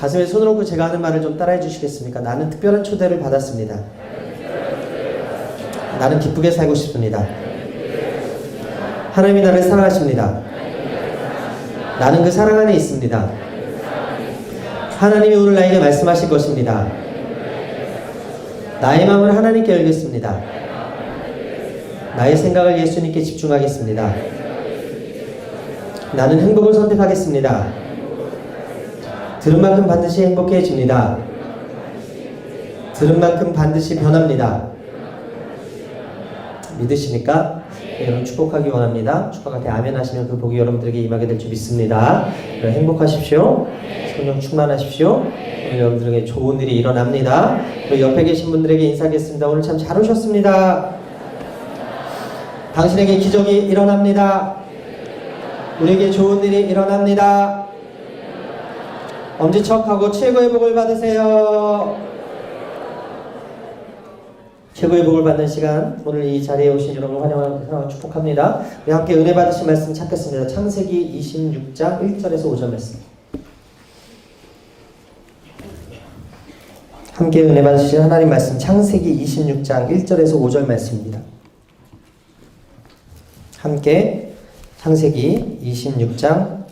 가슴에 손을 얹고 제가 하는 말을 좀 따라해 주시겠습니까? 나는 특별한 초대를 받았습니다. 나는 기쁘게 살고 싶습니다. 하나님이 나를 사랑하십니다. 나는 그 사랑 안에 있습니다. 하나님이 오늘 나에게 말씀하실 것입니다. 나의 마음을 하나님께 열겠습니다. 나의 생각을 예수님께 집중하겠습니다. 나는 행복을 선택하겠습니다. 들은 만큼 반드시 행복해집니다. 들은 만큼 반드시 변합니다. 믿으십니까? 여러분 축복하기 원합니다. 축복 같아 아멘 하시면 그 복이 여러분들에게 임하게 될 줄 믿습니다. 행복하십시오. 성령 충만하십시오. 오늘 여러분들에게 좋은 일이 일어납니다. 옆에 계신 분들에게 인사하겠습니다. 오늘 참 잘 오셨습니다. 당신에게 기적이 일어납니다. 우리에게 좋은 일이 일어납니다. 엄지척하고 최고의 복을 받으세요. 최고의 복을 받는 시간, 오늘 이 자리에 오신 여러분을 환영하고 축복합니다. 우리 함께 은혜 받으신 말씀 찾겠습니다. 창세기 26장 1절에서 5절 말씀. 함께 은혜 받으신 하나님 말씀, 창세기 26장 1절에서 5절 말씀입니다. 함께 창세기 26장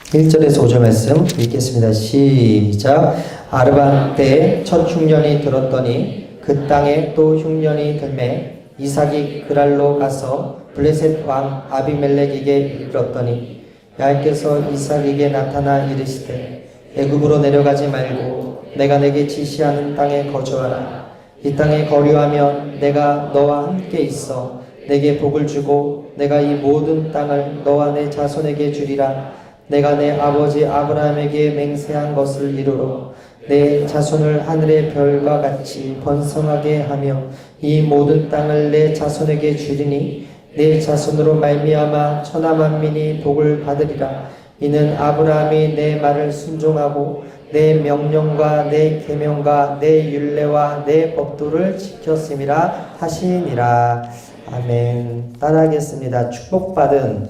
1절에서 5절 말씀 읽겠습니다. 시작. 아르반 때에 첫 흉년이 들었더니 그 땅에 또 흉년이 들매 이삭이 그랄로 가서 블레셋 왕 아비멜렉에게 이르렀더니 야훼께서 이삭에게 나타나 이르시되 애굽으로 내려가지 말고 내가 내게 지시하는 땅에 거주하라. 이 땅에 거류하면 내가 너와 함께 있어 내게 복을 주고 내가 이 모든 땅을 너와 내 자손에게 주리라. 내가 내 아버지 아브라함에게 맹세한 것을 이루러 내 자손을 하늘의 별과 같이 번성하게 하며 이 모든 땅을 내 자손에게 주리니 내 자손으로 말미암아 천하 만민이 복을 받으리라. 이는 아브라함이 내 말을 순종하고 내 명령과 내 계명과 내 율례와 내 법도를 지켰음이라 하시니라. 아멘. 따라하겠습니다. 축복받은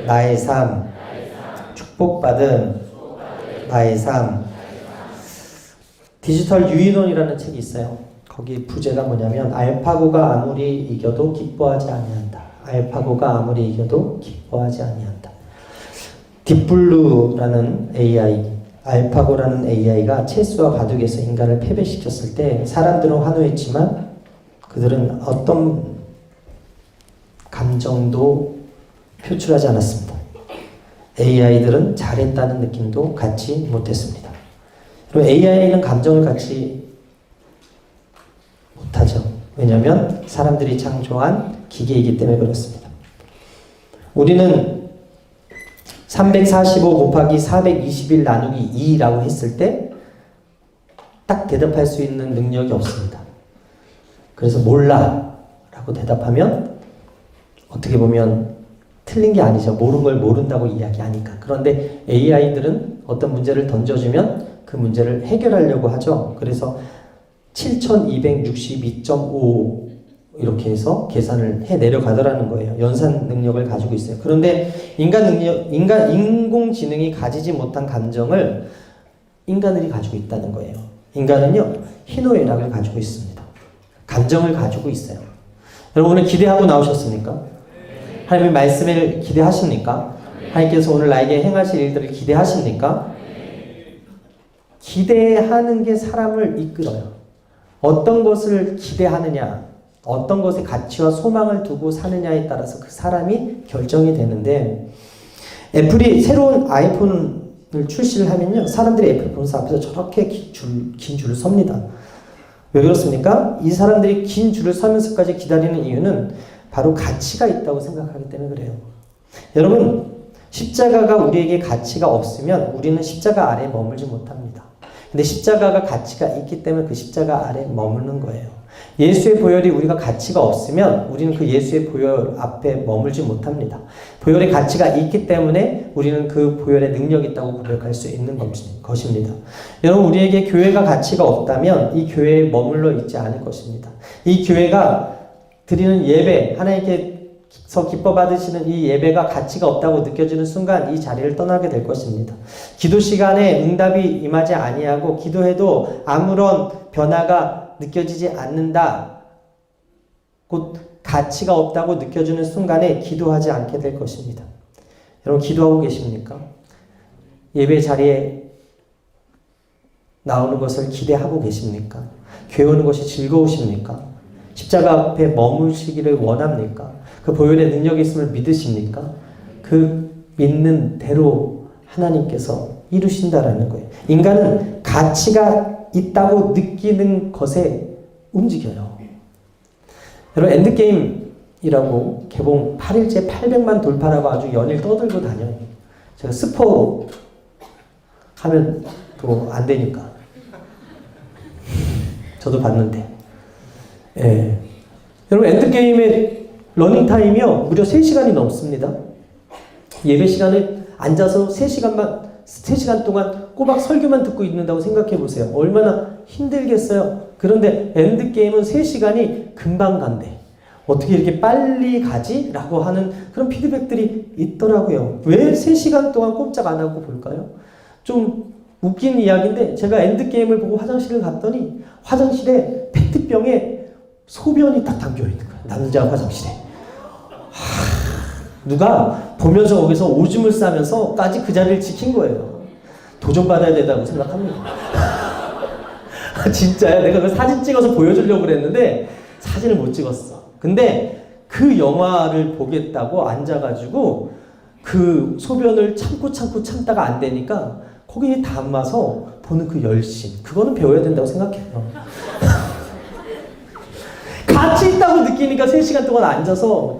나의 삶. 축복받은 나의 삶. 디지털 유인원이라는 책이 있어요. 거기 부제가 뭐냐면 알파고가 아무리 이겨도 기뻐하지 아니한다. 알파고가 아무리 이겨도 기뻐하지 아니한다. 딥블루라는 AI, 알파고라는 AI가 체스와 바둑에서 인간을 패배시켰을 때 사람들은 환호했지만 그들은 어떤 감정도 표출하지 않았습니다. AI들은 잘했다는 느낌도 갖지 못했습니다. 그리고 AI는 감정을 갖지 못하죠. 왜냐하면 사람들이 창조한 기계이기 때문에 그렇습니다. 우리는 345 곱하기 421 나누기 2라고 했을 때 딱 대답할 수 있는 능력이 없습니다. 그래서 몰라 라고 대답하면 어떻게 보면 틀린 게 아니죠. 모르는 걸 모른다고 이야기하니까. 그런데 AI들은 어떤 문제를 던져주면 그 문제를 해결하려고 하죠. 그래서 7262.5 이렇게 해서 계산을 해 내려가더라는 거예요. 연산 능력을 가지고 있어요. 그런데 인공지능이 가지지 못한 감정을 인간들이 가지고 있다는 거예요. 인간은요, 희노애락을 가지고 있습니다. 감정을 가지고 있어요. 여러분 오늘 기대하고 나오셨습니까? 하나님의 말씀을 기대하십니까? 하나님께서 오늘 나에게 행하실 일들을 기대하십니까? 기대하는 게 사람을 이끌어요. 어떤 것을 기대하느냐, 어떤 것에 가치와 소망을 두고 사느냐에 따라서 그 사람이 결정이 되는데, 애플이 새로운 아이폰을 출시를 하면요, 사람들이 애플 본사 앞에서 저렇게 긴 줄을 섭니다. 왜 그렇습니까? 이 사람들이 긴 줄을 서면서까지 기다리는 이유는 바로 가치가 있다고 생각하기 때문에 그래요. 여러분, 십자가가 우리에게 가치가 없으면 우리는 십자가 아래에 머물지 못합니다. 근데 십자가가 가치가 있기 때문에 그 십자가 아래에 머무는 거예요. 예수의 보혈이 우리가 가치가 없으면 우리는 그 예수의 보혈 앞에 머물지 못합니다. 보혈의 가치가 있기 때문에 우리는 그 보혈의 능력이 있다고 고백할 수 있는 것입니다. 여러분, 우리에게 교회가 가치가 없다면 이 교회에 머물러 있지 않을 것입니다. 이 교회가 드리는 예배, 하나님께 기뻐 받으시는 이 예배가 가치가 없다고 느껴지는 순간 이 자리를 떠나게 될 것입니다. 기도 시간에 응답이 임하지 아니하고 기도해도 아무런 변화가 느껴지지 않는다. 곧 가치가 없다고 느껴지는 순간에 기도하지 않게 될 것입니다. 여러분 기도하고 계십니까? 예배 자리에 나오는 것을 기대하고 계십니까? 교회 오는 것이 즐거우십니까? 십자가 앞에 머무시기를 원합니까? 그 보혈의 능력이 있음을 믿으십니까? 그 믿는 대로 하나님께서 이루신다라는 거예요. 인간은 가치가 있다고 느끼는 것에 움직여요. 여러분 엔드게임이라고 개봉 8일째 800만 돌파라고 아주 연일 떠들고 다녀요. 제가 스포 하면 또 안 되니까 저도 봤는데 여러분 엔드게임의 러닝타임이요 무려 3시간이 넘습니다. 예배 시간에 앉아서 3시간 동안 꼬박 설교만 듣고 있는다고 생각해 보세요. 얼마나 힘들겠어요. 그런데 엔드게임은 3시간이 금방 간대. 어떻게 이렇게 빨리 가지? 라고 하는 그런 피드백들이 있더라고요. 왜 3시간 동안 꼼짝 안 하고 볼까요? 좀 웃긴 이야기인데 제가 엔드게임을 보고 화장실을 갔더니 화장실에 페트병에 소변이 딱 담겨있는 거예요. 남자 화장실에. 누가 보면서 거기서 오줌을 싸면서까지 그 자리를 지킨 거예요. 도전받아야 된다고 생각합니다. 진짜야. 내가 그 사진 찍어서 보여주려고 그랬는데 사진을 못 찍었어. 근데 그 영화를 보겠다고 앉아가지고 그 소변을 참다가 안 되니까 거기에 담아서 보는 그 열심. 그거는 배워야 된다고 생각해요. 가치 있다고 느끼니까 3시간 동안 앉아서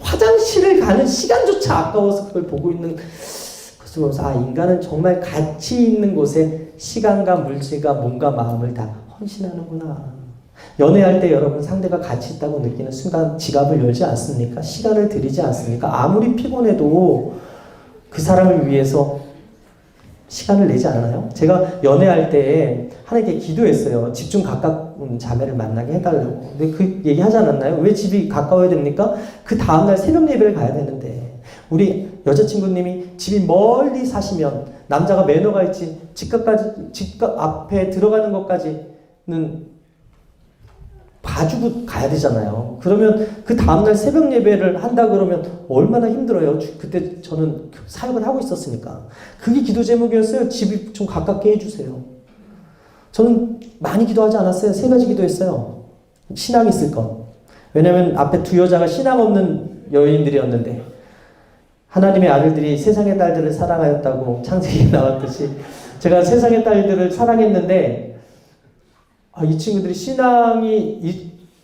화장실을 가는 시간조차 아까워서 그걸 보고 있는 것을 보면서 인간은 정말 가치 있는 곳에 시간과 물질과 몸과 마음을 다 헌신하는구나. 연애할 때 여러분 상대가 가치 있다고 느끼는 순간 지갑을 열지 않습니까? 시간을 들이지 않습니까? 아무리 피곤해도 그 사람을 위해서 시간을 내지 않아요? 제가 연애할 때 하나님께 기도했어요. 집 좀 가까운 자매를 만나게 해달라고. 근데 그 얘기 하지 않았나요? 왜 집이 가까워야 됩니까? 그 다음날 새벽 예배를 가야 되는데 우리 여자친구님이 집이 멀리 사시면 남자가 매너가 있지 집값 앞에 들어가는 것까지는 봐주고 가야 되잖아요. 그러면 그 다음날 새벽 예배를 한다 그러면 얼마나 힘들어요. 그때 저는 사역을 하고 있었으니까. 그게 기도 제목이었어요. 집이 좀 가깝게 해주세요. 저는 많이 기도하지 않았어요. 3가지 기도했어요. 신앙이 있을 것. 왜냐면 앞에 2 여자가 신앙 없는 여인들이었는데 하나님의 아들들이 세상의 딸들을 사랑하였다고 창세기에 나왔듯이 제가 세상의 딸들을 사랑했는데 이 친구들이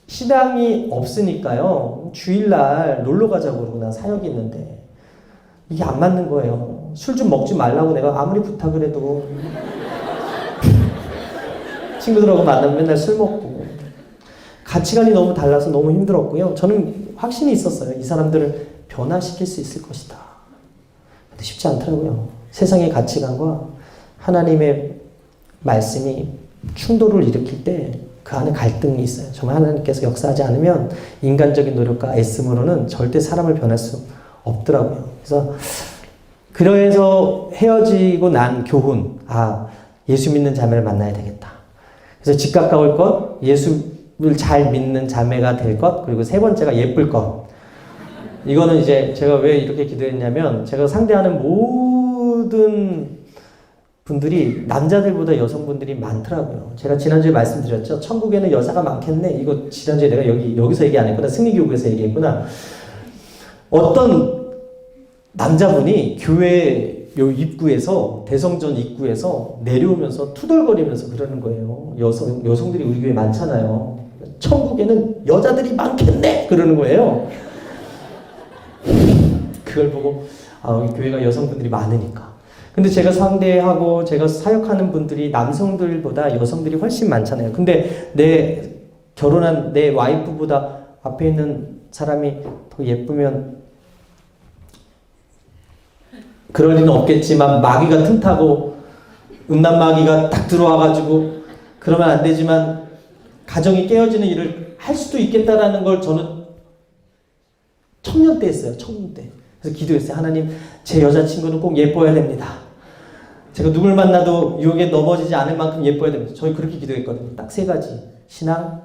신앙이 없으니까요. 주일날 놀러 가자고 그러고 난 사역이 있는데 이게 안 맞는 거예요. 술 좀 먹지 말라고 내가 아무리 부탁을 해도 친구들하고 만나면 맨날 술 먹고 가치관이 너무 달라서 너무 힘들었고요. 저는 확신이 있었어요. 이 사람들을 변화시킬 수 있을 것이다. 근데 쉽지 않더라고요. 세상의 가치관과 하나님의 말씀이 충돌을 일으킬 때 그 안에 갈등이 있어요. 정말 하나님께서 역사하지 않으면 인간적인 노력과 애씀으로는 절대 사람을 변할 수 없더라고요. 그래서 헤어지고 난 교훈, 예수 믿는 자매를 만나야 되겠다. 그래서 집 가까울 것, 예수를 잘 믿는 자매가 될 것, 그리고 3번째가 예쁠 것. 이거는 이제 제가 왜 이렇게 기도했냐면 제가 상대하는 모든 분들이 남자들보다 여성분들이 많더라고요. 제가 지난주에 말씀드렸죠. 천국에는 여자가 많겠네. 이거 지난주에 내가 여기서 얘기 안 했구나. 승리교육에서 얘기했구나. 어떤 남자분이 교회 입구에서 대성전 입구에서 내려오면서 투덜거리면서 그러는 거예요. 여성들이 우리 교회 많잖아요. 천국에는 여자들이 많겠네. 그러는 거예요. 그걸 보고 우리 교회가 여성분들이 많으니까. 근데 제가 상대하고 제가 사역하는 분들이 남성들보다 여성들이 훨씬 많잖아요. 근데 결혼한 내 와이프보다 앞에 있는 사람이 더 예쁘면 그럴 리는 없겠지만 마귀가 틈타고 음란 마귀가 딱 들어와가지고 그러면 안 되지만 가정이 깨어지는 일을 할 수도 있겠다라는 걸 저는 청년 때 했어요. 청년 때. 그래서 기도했어요. 하나님, 제 여자친구는 꼭 예뻐야 됩니다. 제가 누굴 만나도 유혹에 넘어지지 않을 만큼 예뻐야 됩니다. 저희 그렇게 기도했거든요. 딱 3가지. 신앙,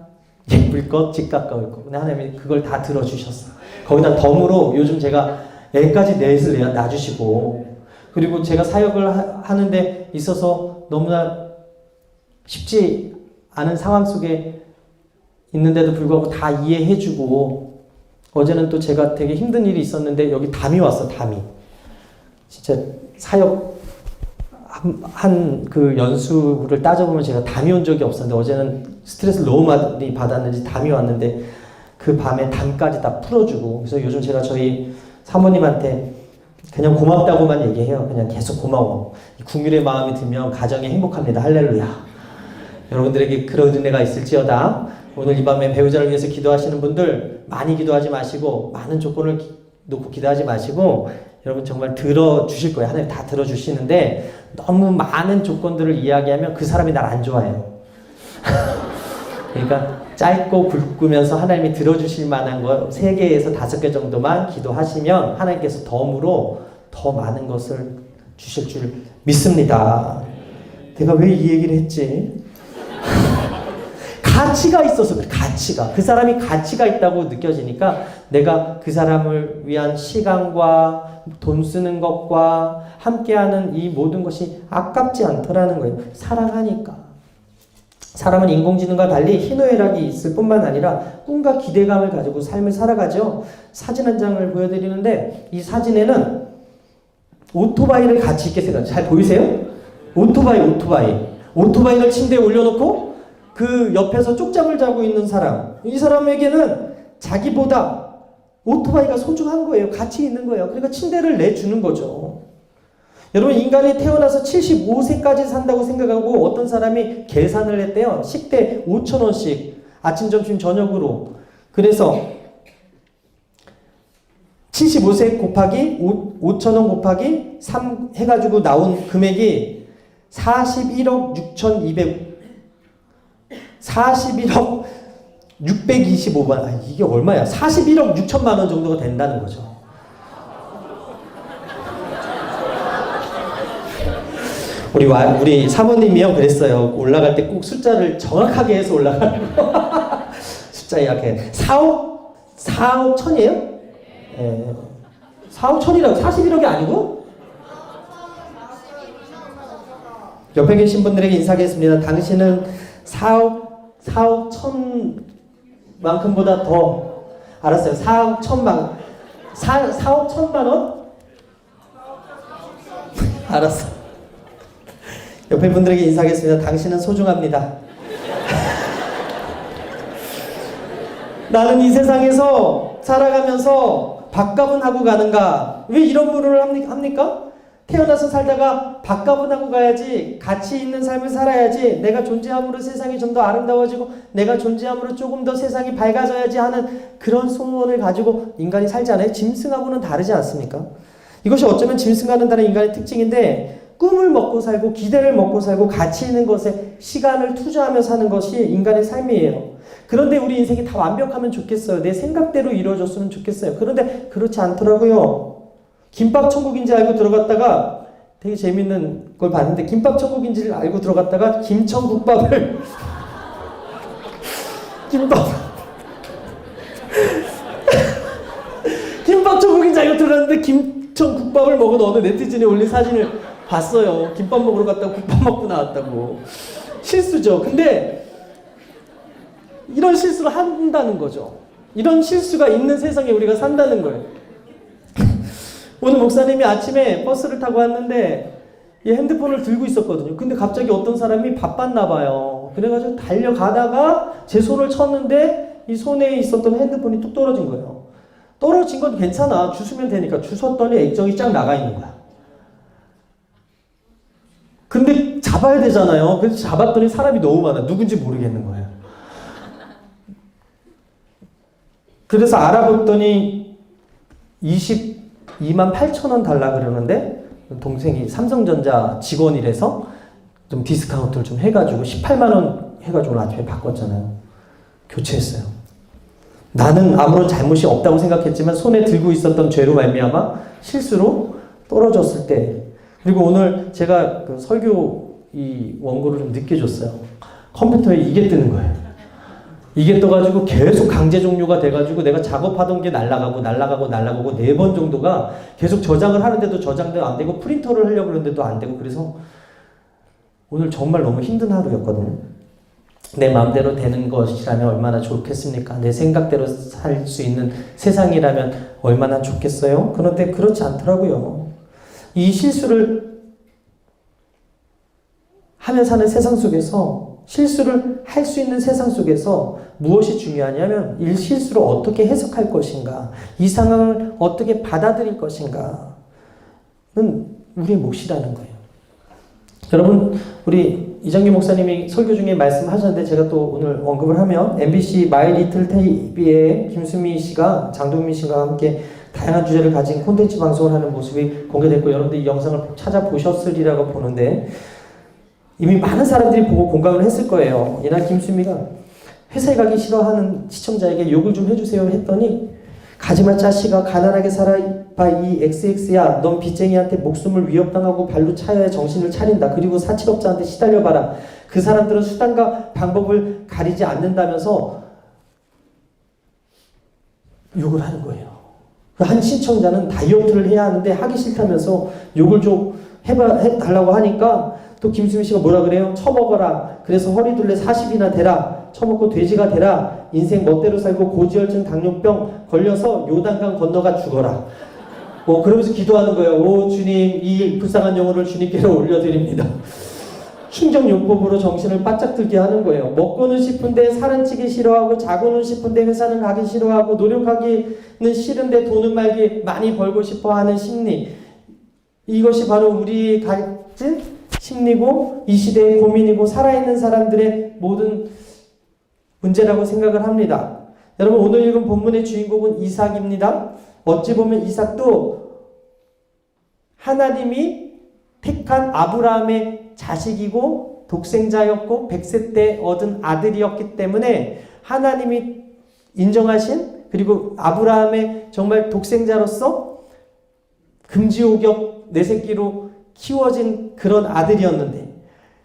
예쁠 것, 집 가까울 것. 근데 하나님이 그걸 다 들어주셨어요. 거기다 덤으로 요즘 제가 애까지 넷을 낳아주시고, 그리고 제가 사역을 하는데 있어서 너무나 쉽지 않은 상황 속에 있는데도 불구하고 다 이해해주고, 어제는 또 제가 되게 힘든 일이 있었는데 여기 담이 왔어, 담이. 진짜 사역 한 그 연수를 따져보면 제가 담이 온 적이 없었는데 어제는 스트레스를 너무 많이 받았는지 담이 왔는데 그 밤에 담까지 다 풀어주고, 그래서 요즘 제가 저희 사모님한테 그냥 고맙다고만 얘기해요. 그냥 계속 고마워. 국민의 마음이 들면 가정이 행복합니다. 할렐루야. 여러분들에게 그런 은혜가 있을지어다. 오늘 이 밤에 배우자를 위해서 기도하시는 분들 많이 기도하지 마시고, 많은 조건을 놓고 기도하지 마시고, 여러분 정말 들어주실 거예요. 하나님 다 들어주시는데 너무 많은 조건들을 이야기하면 그 사람이 날 안 좋아해요. 그러니까 짧고 굵으면서 하나님이 들어주실 만한 거 3개에서 5개 정도만 기도하시면 하나님께서 덤으로 더 많은 것을 주실 줄 믿습니다. 내가 왜 이 얘기를 했지? 가치가 있어서 그래. 가치가. 그 사람이 가치가 있다고 느껴지니까 내가 그 사람을 위한 시간과 돈 쓰는 것과 함께하는 이 모든 것이 아깝지 않더라는 거예요. 사랑하니까. 사람은 인공지능과 달리 희노애락이 있을 뿐만 아니라 꿈과 기대감을 가지고 삶을 살아가죠. 사진 한 장을 보여드리는데 이 사진에는 오토바이를 같이 있게 생각해요. 잘 보이세요? 오토바이를 침대에 올려놓고 그 옆에서 쪽잠을 자고 있는 사람, 이 사람에게는 자기보다 오토바이가 소중한 거예요. 가치 있는 거예요. 그러니까 침대를 내주는 거죠. 여러분, 인간이 태어나서 75세까지 산다고 생각하고 어떤 사람이 계산을 했대요. 식대 5,000원씩 아침, 점심, 저녁으로. 그래서 75세 곱하기 5,000원 곱하기 3 해가지고 나온 금액이 41억 625만, 이게 얼마야? 41억 6천만 원 정도가 된다는 거죠. 우리 사모님이요 그랬어요. 올라갈 때 꼭 숫자를 정확하게 해서 올라가는 거. 숫자 약해. 4억 천이에요? 예. 4억 천이라고 41억이 아니고? 옆에 계신 분들에게 인사하겠습니다. 당신은 4억 천만큼보다 더, 알았어요. 4억 천만 원? 알았어. 옆에 분들에게 인사하겠습니다. 당신은 소중합니다. 나는 이 세상에서 살아가면서 밥값은 가는가? 왜 이런 물을 합니까? 태어나서 살다가 밥값은 하고 가야지, 가치 있는 삶을 살아야지, 내가 존재함으로 세상이 좀 더 아름다워지고 내가 존재함으로 조금 더 세상이 밝아져야지 하는 그런 소원을 가지고 인간이 살지 않아요? 짐승하고는 다르지 않습니까? 이것이 어쩌면 짐승과는 다른 인간의 특징인데, 꿈을 먹고 살고 기대를 먹고 살고 가치 있는 것에 시간을 투자하며 사는 것이 인간의 삶이에요. 그런데 우리 인생이 다 완벽하면 좋겠어요. 내 생각대로 이루어졌으면 좋겠어요. 그런데 그렇지 않더라고요. 김밥 천국인지 알고 들어갔다가 되게 재밌는 걸 봤는데, 김밥 천국인지를 알고 들어갔다가 김천국밥을 김밥 천국인지 알고 들어갔는데 김천국밥을 먹은 어느 네티즌이 올린 사진을 봤어요. 김밥 먹으러 갔다가 국밥 먹고 나왔다고. 실수죠. 근데 이런 실수를 한다는 거죠. 이런 실수가 있는 세상에 우리가 산다는 거예요. 오늘 목사님이 아침에 버스를 타고 왔는데 이 핸드폰을 들고 있었거든요. 근데 갑자기 어떤 사람이 바빴나 봐요. 그래가지고 달려가다가 제 손을 쳤는데 이 손에 있었던 핸드폰이 뚝 떨어진 거예요. 떨어진 건 괜찮아. 주우면 되니까 주웠더니 액정이 쫙 나가 있는 거야. 근데 잡아야 되잖아요. 그래서 잡았더니 사람이 너무 많아. 누군지 모르겠는 거예요. 그래서 알아봤더니 22만 8천 원 달라 그러는데, 동생이 삼성전자 직원이라서 좀 디스카운트를 좀 해가지고 18만 원 해가지고 오늘 아침에 바꿨잖아요. 교체했어요. 나는 아무런 잘못이 없다고 생각했지만 손에 들고 있었던 죄로 말미암아 실수로 떨어졌을 때, 그리고 오늘 제가 그 설교 이 원고를 좀 늦게 줬어요. 컴퓨터에 이게 뜨는 거예요. 이게 떠가지고 계속 강제 종료가 돼가지고 내가 작업하던 게 날아가고 4번 정도가 계속 저장을 하는데도 저장도 안 되고 프린터를 하려고 그러는데도 안 되고, 그래서 오늘 정말 너무 힘든 하루였거든요. 내 마음대로 되는 것이라면 얼마나 좋겠습니까? 내 생각대로 살 수 있는 세상이라면 얼마나 좋겠어요? 그런데 그렇지 않더라고요. 이 실수를 하며 사는 세상 속에서, 실수를 할 수 있는 세상 속에서 무엇이 중요하냐면 이 실수를 어떻게 해석할 것인가, 이 상황을 어떻게 받아들일 것인가는 우리의 몫이라는 거예요. 여러분, 우리 이정기 목사님이 설교 중에 말씀하셨는데 제가 또 오늘 언급을 하면, MBC 마이 리틀 테이비에 김수미 씨가 장동민 씨가 함께 다양한 주제를 가진 콘텐츠 방송을 하는 모습이 공개됐고, 여러분들 이 영상을 찾아보셨으리라고 보는데 이미 많은 사람들이 보고 공감을 했을 거예요. 이날 김수미가 회사에 가기 싫어하는 시청자에게 욕을 좀 해주세요 했더니, 가지마 짜씨가 가난하게 살아봐 이 XX야, 넌 빚쟁이한테 목숨을 위협당하고 발로 차야 정신을 차린다. 그리고 사채업자한테 시달려봐라. 그 사람들은 수단과 방법을 가리지 않는다면서 욕을 하는 거예요. 한 시청자는 다이어트를 해야 하는데 하기 싫다면서 욕을 좀 해달라고 하니까 또 김수미 씨가 뭐라 그래요? 처먹어라. 그래서 허리둘레 40이나 되라. 처먹고 돼지가 되라. 인생 멋대로 살고 고지혈증 당뇨병 걸려서 요단강 건너가 죽어라. 그러면서 기도하는 거예요. 오 주님, 이 불쌍한 영혼을 주님께로 올려드립니다. 충정요법으로 정신을 바짝 들게 하는 거예요. 먹고는 싶은데 살은 찌기 싫어하고, 자고는 싶은데 회사는 가기 싫어하고, 노력하기는 싫은데 돈은 말기 많이 벌고 싶어하는 심리. 이것이 바로 우리 가진 심리고 이 시대의 고민이고 살아있는 사람들의 모든 문제라고 생각을 합니다. 여러분, 오늘 읽은 본문의 주인공은 이삭입니다. 어찌 보면 이삭도 하나님이 택한 아브라함의 자식이고 독생자였고 100세 때 얻은 아들이었기 때문에 하나님이 인정하신, 그리고 아브라함의 정말 독생자로서 금지옥역 내 새끼로 키워진 그런 아들이었는데,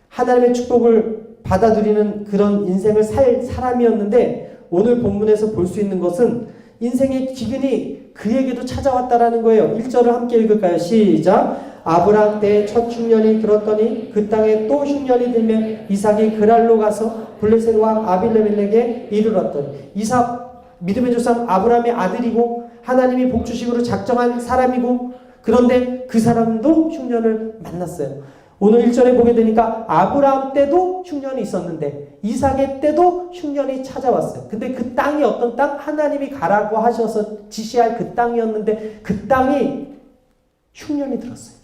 하나님의 축복을 받아들이는 그런 인생을 살 사람이었는데, 오늘 본문에서 볼 수 있는 것은 인생의 기근이 그에게도 찾아왔다라는 거예요. 1절을 함께 읽을까요? 시작. 아브라함 때에 첫 흉년이 들었더니 그 땅에 또 흉년이 들며 이삭이 그랄로 가서 블레셋 왕 아비멜렉에게 이르렀더니. 이삭 믿음의 조상 아브라함의 아들이고 하나님이 복주식으로 작정한 사람이고, 그런데 그 사람도 흉년을 만났어요. 오늘 1절에 보게 되니까 아브라함 때도 흉년이 있었는데 이삭의 때도 흉년이 찾아왔어요. 근데 그 땅이 어떤 땅? 하나님이 가라고 하셔서 지시할 그 땅이었는데 그 땅이 흉년이 들었어요.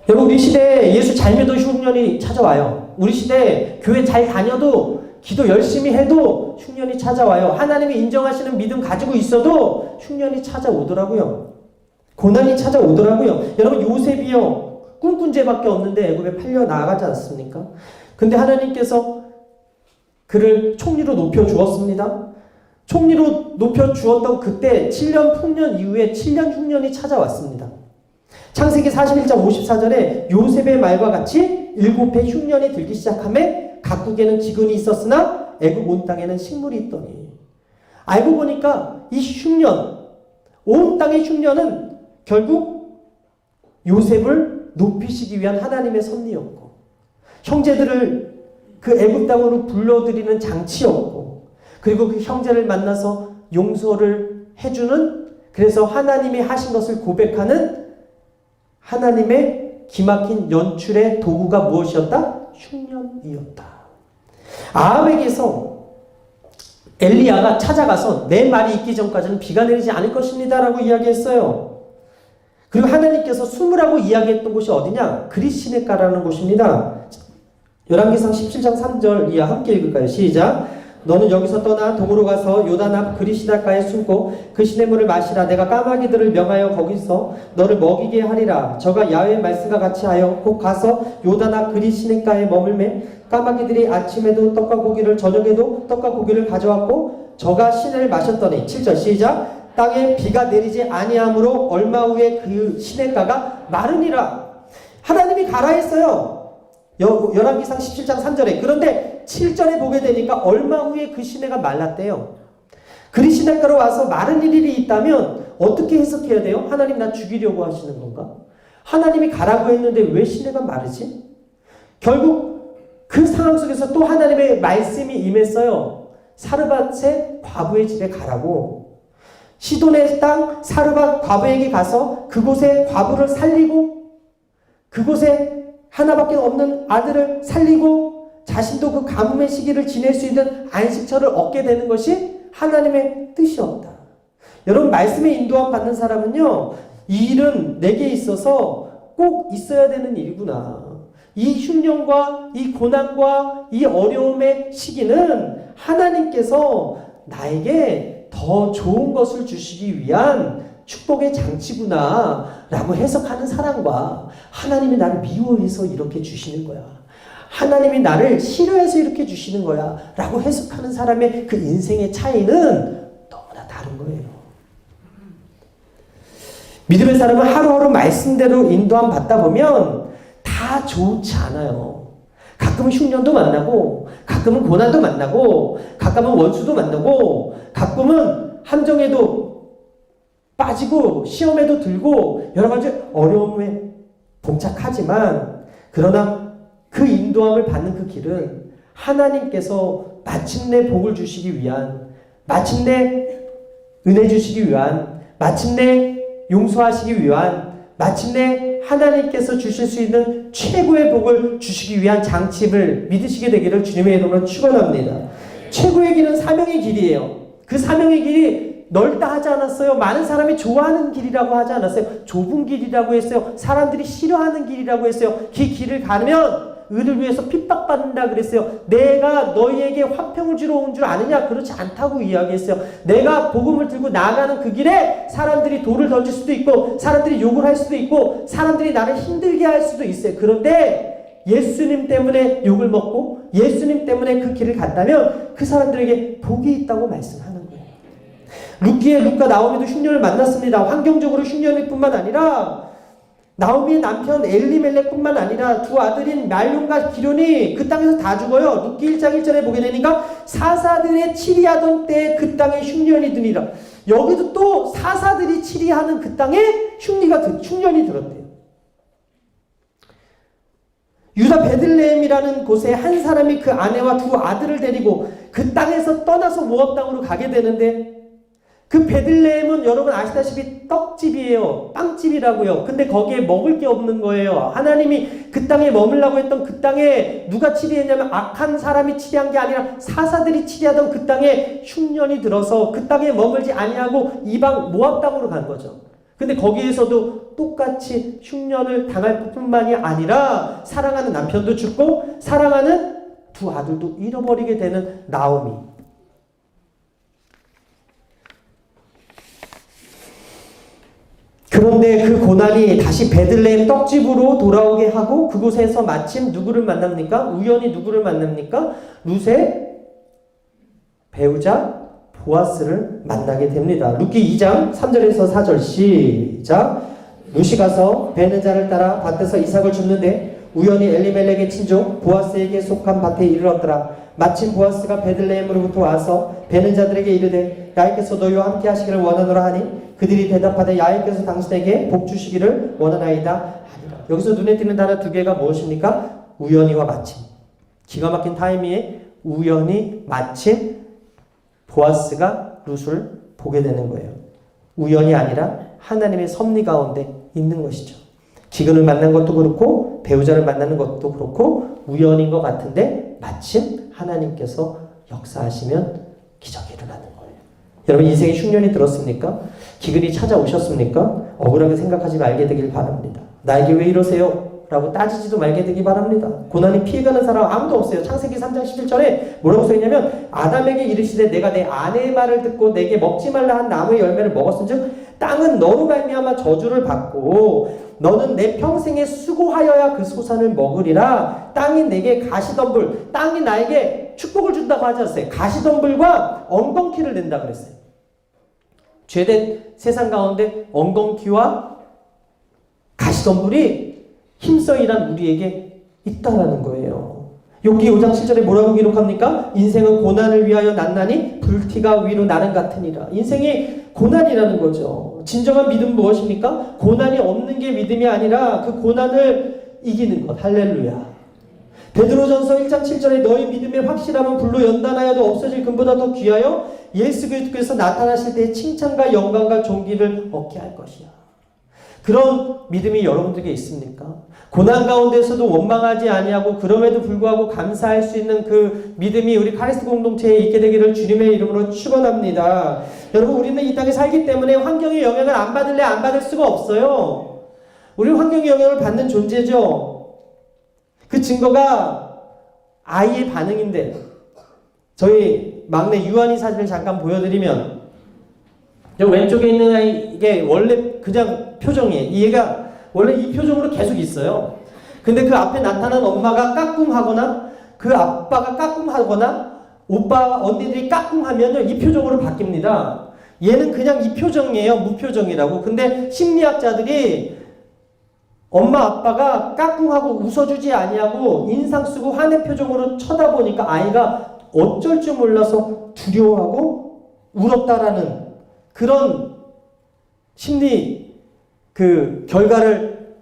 여러분, 우리 시대에 예수 잘 믿어도 흉년이 찾아와요. 우리 시대에 교회 잘 다녀도, 기도 열심히 해도 흉년이 찾아와요. 하나님이 인정하시는 믿음 가지고 있어도 흉년이 찾아오더라고요. 고난이 찾아오더라고요. 여러분, 요셉이요, 꿈꾼 죄밖에 없는데 애굽에 팔려 나가지 않습니까? 근데 하나님께서 그를 총리로 높여 주었습니다. 총리로 높여 주었던 그때 7년 풍년 이후에 7년 흉년이 찾아왔습니다. 창세기 41장 54절에 요셉의 말과 같이 7해 흉년이 들기 시작하며 각국에는 기근이 있었으나 애굽 온 땅에는 식물이 있더니. 알고 보니까 이 흉년, 온 땅의 흉년은 결국 요셉을 높이시기 위한 하나님의 섭리였고, 형제들을 그 애굽 땅으로 불러들이는 장치였고, 그리고 그 형제를 만나서 용서를 해주는, 그래서 하나님이 하신 것을 고백하는 하나님의 기막힌 연출의 도구가 무엇이었다? 흉년이었다. 아합에게서 엘리야가 찾아가서 내 말이 있기 전까지는 비가 내리지 않을 것입니다 라고 이야기했어요. 그리고 하나님께서 숨으라고 이야기했던 곳이 어디냐? 그릿시네가라는 곳입니다. 열왕기상 17장 3절 이하 함께 읽을까요? 시작. 너는 여기서 떠나 동으로 가서 요단 앞 그리시다가에 숨고 그 시냇물을 마시라. 내가 까마귀들을 명하여 거기서 너를 먹이게 하리라. 저가 야훼의 말씀과 같이 하여 곧 가서 요단 앞 그리시냇가에 머물매 까마귀들이 아침에도 떡과 고기를 저녁에도 떡과 고기를 가져왔고 저가 시내를 마셨더니 7절 시작. 땅에 비가 내리지 아니하므로 얼마 후에 그 시냇가가 마르니라. 하나님이 가라 했어요. 열왕기상 17장 3절에. 그런데 7절에 보게 되니까 얼마 후에 그 시내가 말랐대요. 그리시냇가로 와서 마른 일이 있다면 어떻게 해석해야 돼요? 하나님 나 죽이려고 하시는 건가? 하나님이 가라고 했는데 왜 시내가 마르지? 결국 그 상황 속에서 또 하나님의 말씀이 임했어요. 사르밧의 과부의 집에 가라고. 시돈의 땅 사르밧 과부에게 가서 그곳에 과부를 살리고 그곳에 하나밖에 없는 아들을 살리고 자신도 그 가뭄의 시기를 지낼 수 있는 안식처를 얻게 되는 것이 하나님의 뜻이었다. 여러분 말씀의 인도함 받는 사람은요. 이 일은 내게 있어서 꼭 있어야 되는 일이구나. 이 흉년과 이 고난과 이 어려움의 시기는 하나님께서 나에게 더 좋은 것을 주시기 위한 축복의 장치구나 라고 해석하는 사람과 하나님이 나를 미워해서 이렇게 주시는 거야. 하나님이 나를 싫어해서 이렇게 주시는 거야 라고 해석하는 사람의 그 인생의 차이는 너무나 다른 거예요. 믿음의 사람은 하루하루 말씀대로 인도함 받다 보면 다 좋지 않아요. 가끔은 흉년도 만나고 가끔은 고난도 만나고 가끔은 원수도 만나고 가끔은 함정에도 빠지고 시험에도 들고 여러 가지 어려움에 봉착하지만 그러나 그 인도함을 받는 그 길은 하나님께서 마침내 복을 주시기 위한 마침내 은혜 주시기 위한 마침내 용서하시기 위한 마침내 하나님께서 주실 수 있는 최고의 복을 주시기 위한 장치를 믿으시게 되기를 주님의 이름으로 축원합니다. 최고의 길은 사명의 길이에요. 그 사명의 길이 넓다 하지 않았어요. 많은 사람이 좋아하는 길이라고 하지 않았어요. 좁은 길이라고 했어요. 사람들이 싫어하는 길이라고 했어요. 그 길을 가면 의를 위해서 핍박받는다 그랬어요. 내가 너희에게 화평을 주러 온 줄 아느냐? 그렇지 않다고 이야기했어요. 내가 복음을 들고 나아가는 그 길에 사람들이 돌을 던질 수도 있고 사람들이 욕을 할 수도 있고 사람들이 나를 힘들게 할 수도 있어요. 그런데 예수님 때문에 욕을 먹고 예수님 때문에 그 길을 갔다면 그 사람들에게 복이 있다고 말씀하는 거예요. 루카 나오미도 흉년을 만났습니다. 환경적으로 흉년일 뿐만 아니라 나오미의 남편 엘리멜렉뿐만 아니라 두 아들인 말론과 기련이 그 땅에서 다 죽어요. 룻기 1장 1절에 보게 되니까 사사들의 치리하던 때에 그 땅에 흉년이 드니라. 여기도 또 사사들이 치리하는 그 땅에 흉년이 들었대요. 유다 베들레헴이라는 곳에 한 사람이 그 아내와 두 아들을 데리고 그 땅에서 떠나서 모압 땅으로 가게 되는데 그 베들레헴은 여러분 아시다시피 떡집이에요. 빵집이라고요. 근데 거기에 먹을 게 없는 거예요. 하나님이 그 땅에 머물라고 했던 그 땅에 누가 치리했냐면 악한 사람이 치리한 게 아니라 사사들이 치리하던 그 땅에 흉년이 들어서 그 땅에 머물지 아니하고 이방 모압 땅으로 간 거죠. 근데 거기에서도 똑같이 흉년을 당할 뿐만이 아니라 사랑하는 남편도 죽고 사랑하는 두 아들도 잃어버리게 되는 나오미. 그런데 그 고난이 다시 베들레헴 떡집으로 돌아오게 하고 그곳에서 마침 누구를 만납니까? 우연히 누구를 만납니까? 룻의 배우자 보아스를 만나게 됩니다. 룻기 2장 3절에서 4절 시작. 룻이 가서 베는 자를 따라 밭에서 이삭을 줍는데 우연히 엘리멜렉의 친족 보아스에게 속한 밭에 이르렀더라. 마침 보아스가 베들레헴으로부터 와서 베는 자들에게 이르되 야훼께서 너희와 함께 하시기를 원하노라 하니 그들이 대답하되 야훼께서 당신에게 복 주시기를 원하나이다 하니라. 여기서 눈에 띄는 단어 두 개가 무엇입니까? 우연히와 마침. 기가 막힌 타이밍에 우연히 마침 보아스가 룻을 보게 되는 거예요. 우연이 아니라 하나님의 섭리 가운데 있는 것이죠. 기근을 만난 것도 그렇고 배우자를 만나는 것도 그렇고 우연인 것 같은데 마침 하나님께서 역사하시면 기적이 일어나는 거예요. 여러분 인생에 흉년이 들었습니까? 기근이 찾아오셨습니까? 억울하게 생각하지 말게 되길 바랍니다. 나에게 왜 이러세요? 라고 따지지도 말게 되기 바랍니다. 고난이 피해가는 사람 아무도 없어요. 창세기 3장 11절에 뭐라고 써있냐면 아담에게 이르시되 내가 내 아내의 말을 듣고 내게 먹지 말라 한 나무의 열매를 먹었은즉 땅은 너로 말미암아 저주를 받고 너는 내 평생에 수고하여야 그 소산을 먹으리라. 땅이 내게 가시덤불, 땅이 나에게 축복을 준다고 하지 않았어요. 가시덤불과 엉겅퀴를 낸다 그랬어요. 죄된 세상 가운데 엉겅퀴와 가시덤불이 힘써 일한 우리에게 있다라는 거예요. 욥기 5장 7절에 뭐라고 기록합니까? 인생은 고난을 위하여 났나니 불티가 위로 나는 같으니라. 인생이 고난이라는 거죠. 진정한 믿음은 무엇입니까? 고난이 없는 게 믿음이 아니라 그 고난을 이기는 것. 할렐루야. 베드로전서 1장 7절에 너희 믿음의 확실함은 불로 연단하여도 없어질 금보다 더 귀하여 예수 그리스도께서 나타나실 때 칭찬과 영광과 존귀를 얻게 할 것이야. 그런 믿음이 여러분들에게 있습니까? 고난 가운데서도 원망하지 아니하고 그럼에도 불구하고 감사할 수 있는 그 믿음이 우리 카리스트 공동체에 있게 되기를 주님의 이름으로 축원합니다. 여러분, 우리는 이 땅에 살기 때문에 환경의 영향을 안 받을래 안 받을 수가 없어요. 우리는 환경의 영향을 받는 존재죠. 그 증거가 아이의 반응인데, 저희 막내 유한이 사진을 잠깐 보여드리면, 저 왼쪽에 있는 아이, 이게 원래 그냥 표정이에요. 이 얘가 원래 이 표정으로 계속 있어요. 근데 그 앞에 나타난 엄마가 까꿍하거나 그 아빠가 까꿍하거나 오빠 언니들이 까꿍하면요 이 표정으로 바뀝니다. 얘는 그냥 이 표정이에요. 무표정이라고. 근데 심리학자들이 엄마 아빠가 까꿍하고 웃어주지 아니하고 인상 쓰고 화낸 표정으로 쳐다보니까 아이가 어쩔 줄 몰라서 두려워하고 울었다라는 그런 심리 그 결과를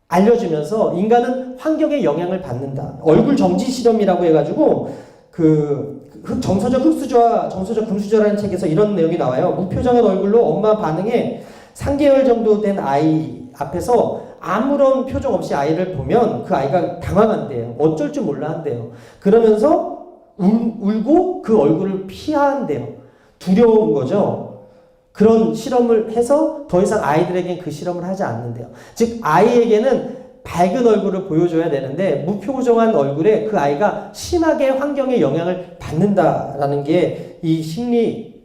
알려주면서 인간은 환경의 영향을 받는다. 얼굴 정지 실험이라고 해가지고 그 정서적 흑수저와 정서적 금수저라는 책에서 이런 내용이 나와요. 무표정한 얼굴로 엄마 반응에 3개월 정도 된 아이 앞에서 아무런 표정 없이 아이를 보면 그 아이가 당황한대요. 어쩔 줄 몰라 한대요. 그러면서 울고 그 얼굴을 피한대요. 두려운 거죠. 그런 실험을 해서 더 이상 아이들에겐 그 실험을 하지 않는데요. 즉 아이에게는 밝은 얼굴을 보여줘야 되는데 무표정한 얼굴에 그 아이가 심하게 환경의 영향을 받는다라는 게 이 심리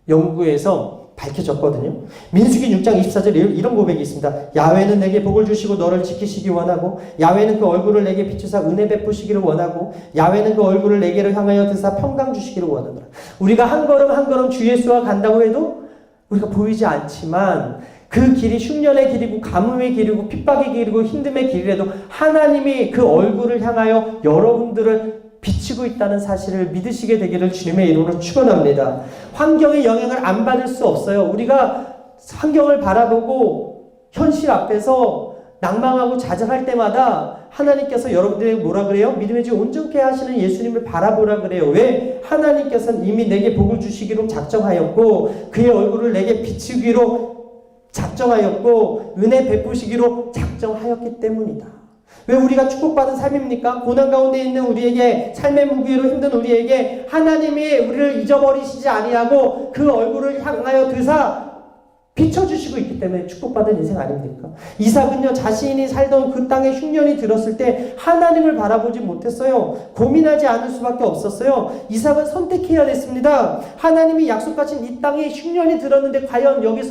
연구에서 밝혀졌거든요. 민수기 6장 24절 이런 고백이 있습니다. 야훼는 내게 복을 주시고 너를 지키시기 원하고 야훼는 그 얼굴을 내게 비추사 은혜 베푸시기를 원하고 야훼는 그 얼굴을 내게로 향하여 드사 평강 주시기를 원하노라. 우리가 한 걸음 한 걸음 주 예수와 간다고 해도 우리가 보이지 않지만 그 길이 흉년의 길이고 가뭄의 길이고 핍박의 길이고 힘듦의 길이라도 하나님이 그 얼굴을 향하여 여러분들을 비치고 있다는 사실을 믿으시게 되기를 주님의 이름으로 축원합니다. 환경의 영향을 안 받을 수 없어요. 우리가 환경을 바라보고 현실 앞에서 낭망하고 좌절할 때마다 하나님께서 여러분들에게 뭐라 그래요? 믿음의 주 온전케 하시는 예수님을 바라보라 그래요. 왜? 하나님께서는 이미 내게 복을 주시기로 작정하였고 그의 얼굴을 내게 비추기로 작정하였고 은혜 베푸시기로 작정하였기 때문이다. 왜 우리가 축복받은 삶입니까? 고난 가운데 있는 우리에게 삶의 무기로 힘든 우리에게 하나님이 우리를 잊어버리시지 아니하고 그 얼굴을 향하여 드사 비춰주시고 있기 때문에 축복받은 인생 아닙니까? 이삭은요 자신이 살던 그 땅에 흉년이 들었을 때 하나님을 바라보지 못했어요. 고민하지 않을 수밖에 없었어요. 이삭은 선택해야 됐습니다. 하나님이 약속하신 이 땅에 흉년이 들었는데 과연 여기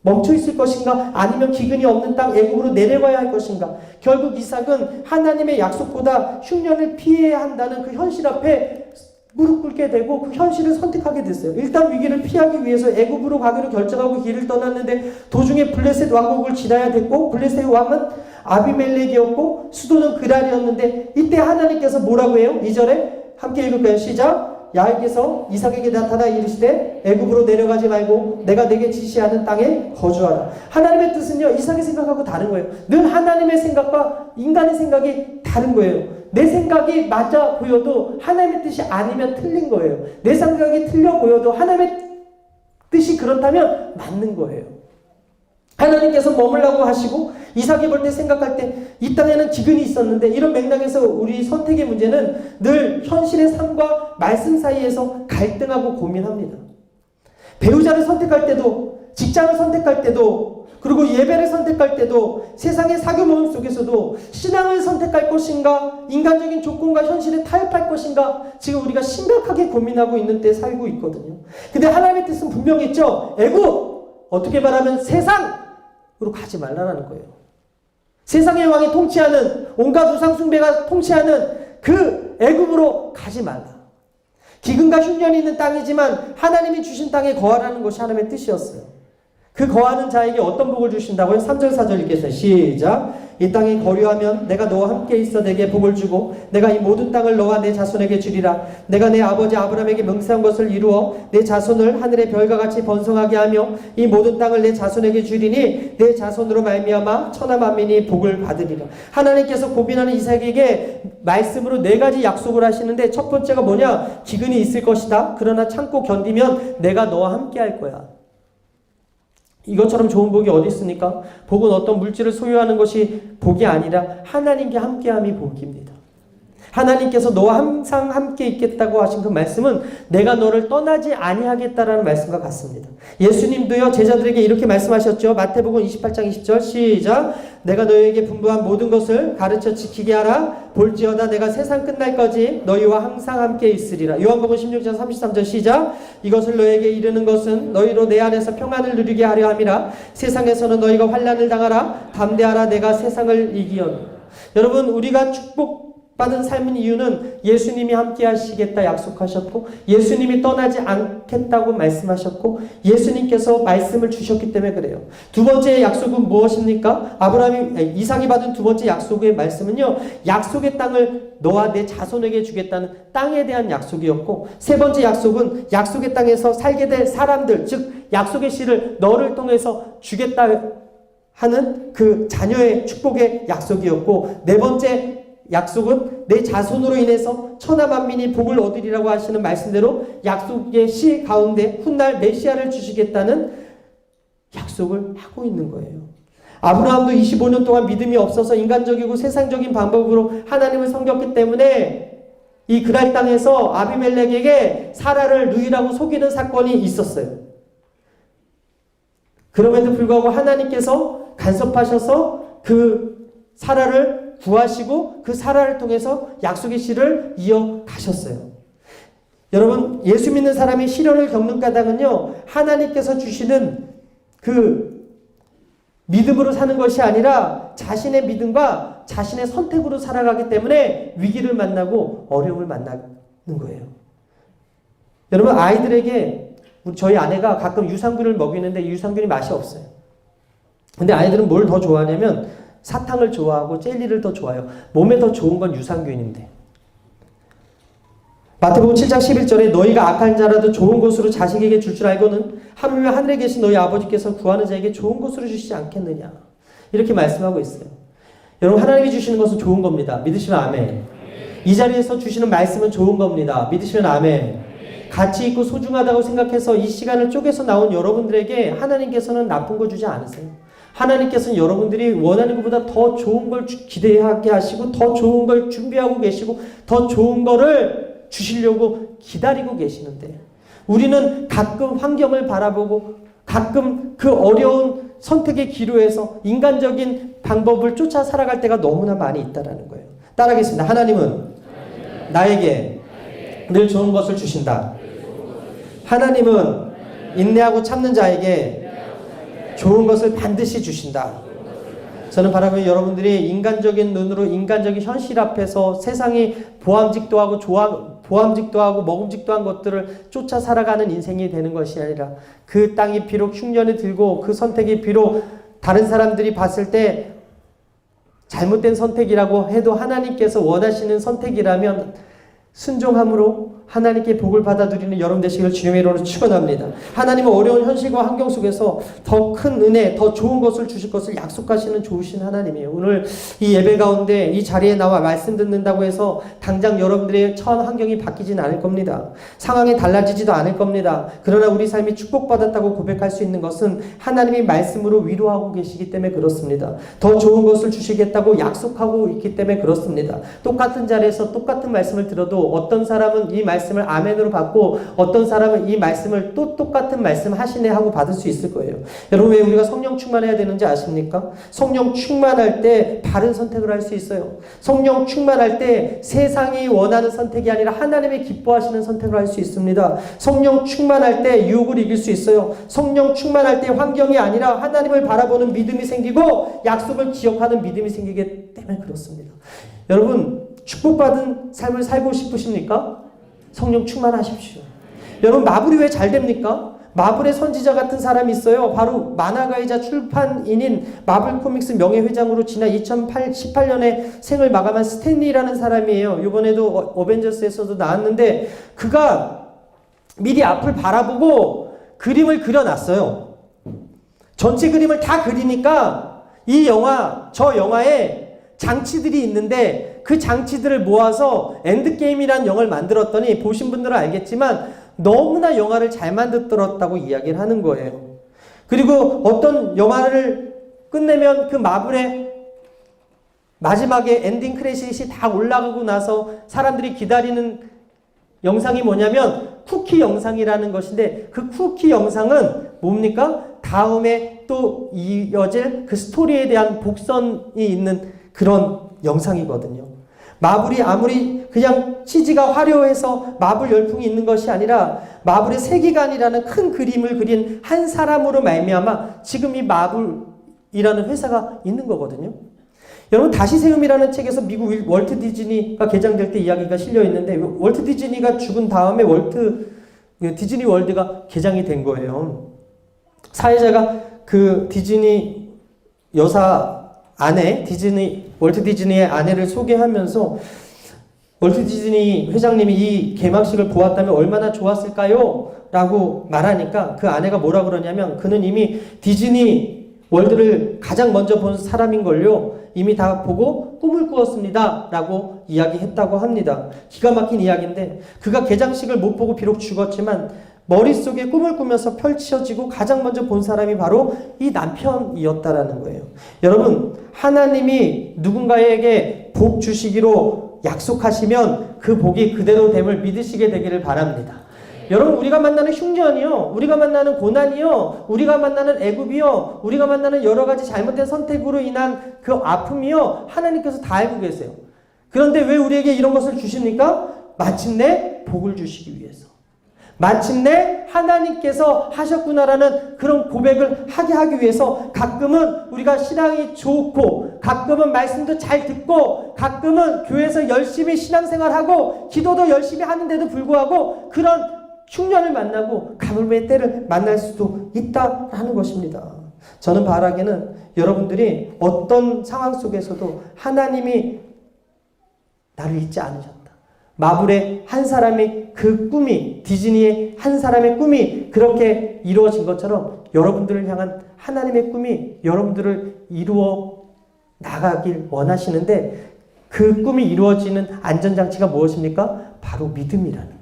멈춰 있을 것인가? 아니면 기근이 없는 땅 애굽으로 내려가야 할 것인가? 결국 이삭은 하나님의 약속보다 흉년을 피해야 한다는 그 현실 앞에 무릎 꿇게 되고 그 현실을 선택하게 됐어요. 일단 위기를 피하기 위해서 애굽으로 가기로 결정하고 길을 떠났는데 도중에 블레셋 왕국을 지나야 됐고 블레셋 왕은 아비멜렉이었고 수도는 그랄이었는데 이때 하나님께서 뭐라고 해요? 2절에 함께 읽을까요? 시작! 야훼께서 이삭에게 나타나 이르시되 애굽으로 내려가지 말고 내가 내게 지시하는 땅에 거주하라. 하나님의 뜻은요 이삭의 생각하고 다른 거예요. 늘 하나님의 생각과 인간의 생각이 다른 거예요. 내 생각이 맞아 보여도 하나님의 뜻이 아니면 틀린 거예요. 내 생각이 틀려 보여도 하나님의 뜻이 그렇다면 맞는 거예요. 하나님께서 머물라고 하시고 이삭이 볼 때 생각할 때 이 땅에는 기근이 있었는데 이런 맥락에서 우리 선택의 문제는 늘 현실의 삶과 말씀 사이에서 갈등하고 고민합니다. 배우자를 선택할 때도 직장을 선택할 때도 그리고 예배를 선택할 때도 세상의 사교 모임 속에서도 신앙을 선택할 것인가 인간적인 조건과 현실에 타협할 것인가 지금 우리가 심각하게 고민하고 있는 때에 살고 있거든요. 근데 하나님의 뜻은 분명했죠. 애굽 어떻게 말하면 세상으로 가지 말라라는 거예요. 세상의 왕이 통치하는 온갖 우상 숭배가 통치하는 그 애굽으로 가지 말라. 기근과 흉년이 있는 땅이지만 하나님이 주신 땅에 거하라는 것이 하나님의 뜻이었어요. 그 거하는 자에게 어떤 복을 주신다고요? 3절 4절 읽겠어요. 시작. 이 땅에 거류하면 내가 너와 함께 있어 내게 복을 주고 내가 이 모든 땅을 너와 내 자손에게 주리라. 내가 내 아버지 아브라함에게 맹세한 것을 이루어 내 자손을 하늘의 별과 같이 번성하게 하며 이 모든 땅을 내 자손에게 주리니 내 자손으로 말미암아 천하 만민이 복을 받으리라. 하나님께서 고민하는 이삭에게 말씀으로 4가지 약속을 하시는데 첫 번째가 뭐냐? 기근이 있을 것이다. 그러나 참고 견디면 내가 너와 함께 할 거야. 이것처럼 좋은 복이 어디 있습니까? 복은 어떤 물질을 소유하는 것이 복이 아니라 하나님께 함께함이 복입니다. 하나님께서 너와 항상 함께 있겠다고 하신 그 말씀은 내가 너를 떠나지 아니하겠다라는 말씀과 같습니다. 예수님도요 제자들에게 이렇게 말씀하셨죠. 마태복음 28장 20절 시작. 내가 너희에게 분부한 모든 것을 가르쳐 지키게 하라. 볼지어다 내가 세상 끝날까지 너희와 항상 함께 있으리라. 요한복음 16장 33절 시작. 이것을 너희에게 이르는 것은 너희로 내 안에서 평안을 누리게 하려 함이라. 세상에서는 너희가 환난을 당하라. 담대하라 내가 세상을 이기었노라. 여러분 우리가 받은 삶인 이유는 예수님이 함께 하시겠다 약속하셨고 예수님이 떠나지 않겠다고 말씀하셨고 예수님께서 말씀을 주셨기 때문에 그래요. 두 번째 약속은 무엇입니까? 이삭이 받은 두 번째 약속의 말씀은요. 약속의 땅을 너와 내 자손에게 주겠다는 땅에 대한 약속이었고 세 번째 약속은 약속의 땅에서 살게 될 사람들 즉 약속의 씨를 너를 통해서 주겠다 하는 그 자녀의 축복의 약속이었고 네 번째 약속은 내 자손으로 인해서 천하 만민이 복을 얻으리라고 하시는 말씀대로 약속의 시 가운데 훗날 메시아를 주시겠다는 약속을 하고 있는 거예요. 아브라함도 25년 동안 믿음이 없어서 인간적이고 세상적인 방법으로 하나님을 섬겼기 때문에 이 그랄 땅에서 아비멜렉에게 사라를 누이라고 속이는 사건이 있었어요. 그럼에도 불구하고 하나님께서 간섭하셔서 그 사라를 구하시고 그 사라를 통해서 약속의 씨를 이어가셨어요. 여러분 예수 믿는 사람이 시련을 겪는 까닭은요 하나님께서 주시는 그 믿음으로 사는 것이 아니라 자신의 믿음과 자신의 선택으로 살아가기 때문에 위기를 만나고 어려움을 만나는 거예요. 여러분 아이들에게 저희 아내가 가끔 유산균을 먹이는데 유산균이 맛이 없어요. 근데 아이들은 뭘 더 좋아하냐면 사탕을 좋아하고 젤리를 더 좋아해요. 몸에 더 좋은 건 유산균인데. 마태복음 7장 11절에 너희가 악한 자라도 좋은 것으로 자식에게 줄 알고는 하물며 하늘에 계신 너희 아버지께서 구하는 자에게 좋은 것으로 주시지 않겠느냐. 이렇게 말씀하고 있어요. 여러분 하나님이 주시는 것은 좋은 겁니다. 믿으시면 아멘. 이 자리에서 주시는 말씀은 좋은 겁니다. 믿으시면 아멘. 가치 있고 소중하다고 생각해서 이 시간을 쪼개서 나온 여러분들에게 하나님께서는 나쁜 거 주지 않으세요. 하나님께서는 여러분들이 원하는 것보다 더 좋은 걸 기대하게 하시고 더 좋은 걸 준비하고 계시고 더 좋은 거를 주시려고 기다리고 계시는데 우리는 가끔 환경을 바라보고 가끔 그 어려운 선택의 기로에서 인간적인 방법을 쫓아 살아갈 때가 너무나 많이 있다는 거예요. 따라하겠습니다. 하나님은 나에게 늘 좋은 것을 주신다. 하나님은 인내하고 참는 자에게 좋은 것을 반드시 주신다. 저는 바라면 여러분들이 인간적인 눈으로 인간적인 현실 앞에서 세상이 보암직도 하고 먹음직도한 것들을 쫓아 살아가는 인생이 되는 것이 아니라 그 땅이 비록 흉년이 들고 그 선택이 비록 다른 사람들이 봤을 때 잘못된 선택이라고 해도 하나님께서 원하시는 선택이라면 순종함으로 하나님께 복을 받아 누리는 여러분 되시기를 주님의 이름으로 축원합니다. 하나님은 어려운 현실과 환경 속에서 더 큰 은혜, 더 좋은 것을 주실 것을 약속하시는 좋으신 하나님이에요. 오늘 이 예배 가운데 이 자리에 나와 말씀 듣는다고 해서 당장 여러분들의 처한 환경이 바뀌진 않을 겁니다. 상황이 달라지지도 않을 겁니다. 그러나 우리 삶이 축복받았다고 고백할 수 있는 것은 하나님이 말씀으로 위로하고 계시기 때문에 그렇습니다. 더 좋은 것을 주시겠다고 약속하고 있기 때문에 그렇습니다. 똑같은 자리에서 똑같은 말씀을 들어도 어떤 사람은 이 말씀 말씀을 아멘으로 받고 어떤 사람은 이 말씀을 또 똑같은 말씀 하시네 하고 받을 수 있을 거예요. 여러분 왜 우리가 성령 충만해야 되는지 아십니까? 성령 충만할 때 바른 선택을 할 수 있어요. 성령 충만할 때 세상이 원하는 선택이 아니라 하나님이 기뻐하시는 선택을 할 수 있습니다. 성령 충만할 때 유혹을 이길 수 있어요. 성령 충만할 때 환경이 아니라 하나님을 바라보는 믿음이 생기고 약속을 기억하는 믿음이 생기기 때문에 그렇습니다. 여러분 축복받은 삶을 살고 싶으십니까? 성령 충만하십시오. 여러분 마블이 왜 잘 됩니까? 마블의 선지자 같은 사람이 있어요. 바로 만화가이자 출판인인 마블 코믹스 명예회장으로 지난 2018년에 생을 마감한 스탠리라는 사람이에요. 이번에도 어벤져스에서도 나왔는데 그가 미리 앞을 바라보고 그림을 그려놨어요. 전체 그림을 다 그리니까 이 영화, 저 영화에 장치들이 있는데 그 장치들을 모아서 엔드게임이라는 영화를 만들었더니 보신 분들은 알겠지만 너무나 영화를 잘 만들었다고 이야기를 하는 거예요. 그리고 어떤 영화를 끝내면 그 마블의 마지막에 엔딩 크레딧이 다 올라가고 나서 사람들이 기다리는 영상이 뭐냐면 쿠키 영상이라는 것인데 그 쿠키 영상은 뭡니까? 다음에 또 이어질 그 스토리에 대한 복선이 있는 그런 영상이거든요. 마블이 아무리 그냥 CG가 화려해서 마블 열풍이 있는 것이 아니라 마블의 세계관이라는 큰 그림을 그린 한 사람으로 말미암아 지금 이 마블이라는 회사가 있는 거거든요. 여러분 다시 세움이라는 책에서 미국 월트 디즈니가 개장될 때 이야기가 실려 있는데 월트 디즈니가 죽은 다음에 디즈니 월드가 개장이 된 거예요. 사회자가 그 디즈니 여사 아내, 월트 디즈니의 아내를 소개하면서 월트 디즈니 회장님이 이 개막식을 보았다면 얼마나 좋았을까요? 라고 말하니까 그 아내가 뭐라 그러냐면 그는 이미 디즈니 월드를 가장 먼저 본 사람인걸요. 이미 다 보고 꿈을 꾸었습니다. 라고 이야기했다고 합니다. 기가 막힌 이야기인데 그가 개장식을 못 보고 비록 죽었지만 머릿속에 꿈을 꾸면서 펼쳐지고 가장 먼저 본 사람이 바로 이 남편이었다라는 거예요. 여러분 하나님이 누군가에게 복 주시기로 약속하시면 그 복이 그대로 됨을 믿으시게 되기를 바랍니다. 여러분 우리가 만나는 흉년이요, 우리가 만나는 고난이요, 우리가 만나는 애굽이요, 우리가 만나는 여러 가지 잘못된 선택으로 인한 그 아픔이요, 하나님께서 다 알고 계세요. 그런데 왜 우리에게 이런 것을 주십니까? 마침내 복을 주시기 위해서. 마침내 하나님께서 하셨구나라는 그런 고백을 하기 위해서 가끔은 우리가 신앙이 좋고 가끔은 말씀도 잘 듣고 가끔은 교회에서 열심히 신앙생활하고 기도도 열심히 하는데도 불구하고 그런 흉년을 만나고 가뭄의 때를 만날 수도 있다라는 것입니다. 저는 바라기는 여러분들이 어떤 상황 속에서도 하나님이 나를 잊지 않으셨다. 마블의 한 사람의 그 꿈이, 디즈니의 한 사람의 꿈이 그렇게 이루어진 것처럼 여러분들을 향한 하나님의 꿈이 여러분들을 이루어 나가길 원하시는데 그 꿈이 이루어지는 안전장치가 무엇입니까? 바로 믿음이라는 거예요.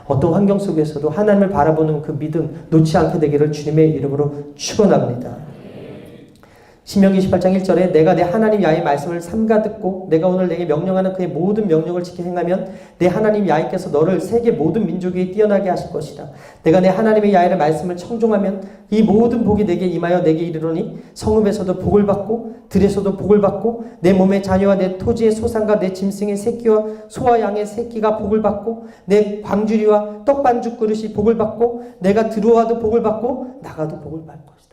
어떤 환경 속에서도 하나님을 바라보는 그 믿음 놓지 않게 되기를 주님의 이름으로 축원합니다. 신명기 18장 1절에 내가 내 하나님 야훼의 말씀을 삼가 듣고 내가 오늘 내게 명령하는 그의 모든 명령을 지켜 행하면 내 하나님 야훼께서 너를 세계 모든 민족에 뛰어나게 하실 것이다. 내가 내 하나님의 야훼의 말씀을 청종하면 이 모든 복이 내게 임하여 내게 이르노니 성읍에서도 복을 받고 들에서도 복을 받고 내 몸의 자녀와 내 토지의 소산과 내 짐승의 새끼와 소와 양의 새끼가 복을 받고 내 광주리와 떡반죽 그릇이 복을 받고 내가 들어와도 복을 받고 나가도 복을 받을 것이다.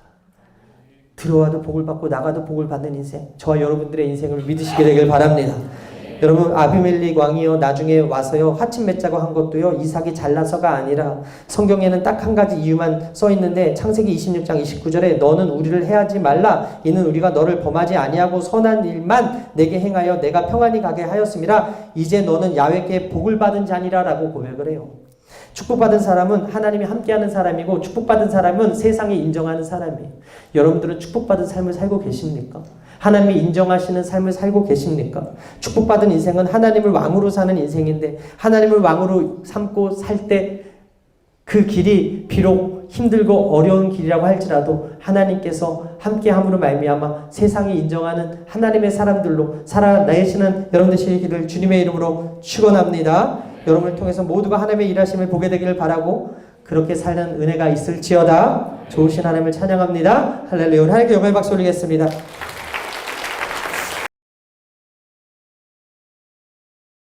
들어와도 복을 받고 나가도 복을 받는 인생, 저와 여러분들의 인생을 믿으시게 되길 바랍니다. 여러분 아비멜렉 왕이요 나중에 와서요 화침 맺자고 한 것도요 이삭이 잘나서가 아니라 성경에는 딱 한 가지 이유만 써 있는데 창세기 26장 29절에 너는 우리를 해하지 말라 이는 우리가 너를 범하지 아니하고 선한 일만 내게 행하여 내가 평안히 가게 하였음이라 이제 너는 야훼께 복을 받은 자니라 라고 고백을 해요. 축복받은 사람은 하나님이 함께하는 사람이고 축복받은 사람은 세상이 인정하는 사람이에요. 여러분들은 축복받은 삶을 살고 계십니까? 하나님이 인정하시는 삶을 살고 계십니까? 축복받은 인생은 하나님을 왕으로 사는 인생인데 하나님을 왕으로 삼고 살 때 그 길이 비록 힘들고 어려운 길이라고 할지라도 하나님께서 함께함으로 말미암아 세상이 인정하는 하나님의 사람들로 살아내시는 여러분들 되시기를 주님의 이름으로 축원합니다. 여러분을 통해서 모두가 하나님의 일하심을 보게 되기를 바라고 그렇게 사는 은혜가 있을지어다. 좋으신 하나님을 찬양합니다. 할렐루야. 하나님께 영광의 박수 올리겠습니다.